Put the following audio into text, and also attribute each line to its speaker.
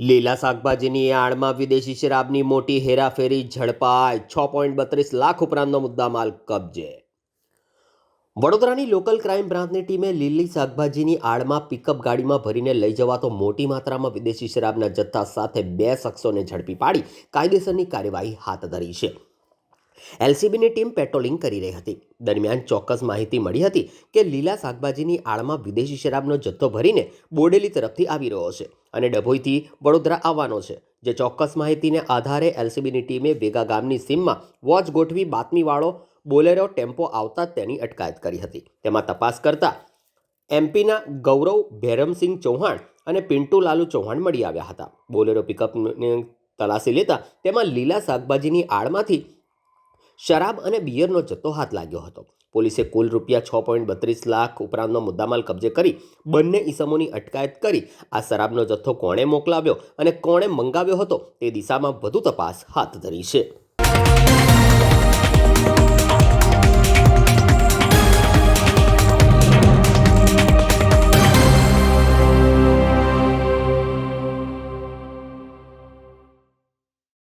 Speaker 1: લીલા શાકભાજીની આડમાં વિદેશી શરાબની મોટી હેરાફેરી ઝડપાઈ 6.32 લાખ ઉપરાંતનો મુદ્દામાલ કબજે। વડોદરાની લોકલ ક્રાઇમ બ્રાન્ચની ટીમે લીલી શાકભાજીની આડમાં પિકઅપ ગાડીમાં ભરીને લઈ જવાતો મોટી માત્રામાં વિદેશી શરાબના જથ્થા સાથે 2 શખ્સોને ઝડપી પાડી કાયદેસરની કાર્યવાહી હાથ ધરી છે। એલસીબીની ટીમ પેટ્રોલિંગ કરી રહી હતી। દરમિયાન ચોક્કસ માહિતી મળી હતી કે લીલા શાકભાજીની આડમાં વિદેશી શરાબનો જથ્થો ભરીને બોડેલી તરફથી આવી રહ્યો છે અને ડભોઈથી વડોદરા આવવાનો છે। જે ચોક્કસ માહિતીને આધારે એલસીબીની ટીમે વેગા ગામની સીમમાં વોચ ગોઠવી બાતમીવાળો બોલેરો ટેમ્પો આવતા તેની અટકાયત કરી હતી। તેમાં તપાસ કરતા એમપીના ગૌરવ ભેરમસિંહ ચૌહાણ અને પિન્ટુ લાલુ ચૌહાણ મળી આવ્યા હતા। બોલેરો પિકઅપની તલાશી લેતા તેમાં લીલા શાકભાજીની આડમાંથી શરાબ અને બિયરનો જથ્થો હાથ લાગ્યો હતો। પોલીસે કુલ રૂપિયા 6.32 લાખ ઉપરાંતનો મુદ્દામાલ કબજે કરી બંને ઈસમોની અટકાયત કરી આ શરાબનો જથ્થો કોણે મોકલાવ્યો અને કોણે મંગાવ્યો હતો તે દિશામાં વધુ તપાસ હાથ ધરી છે।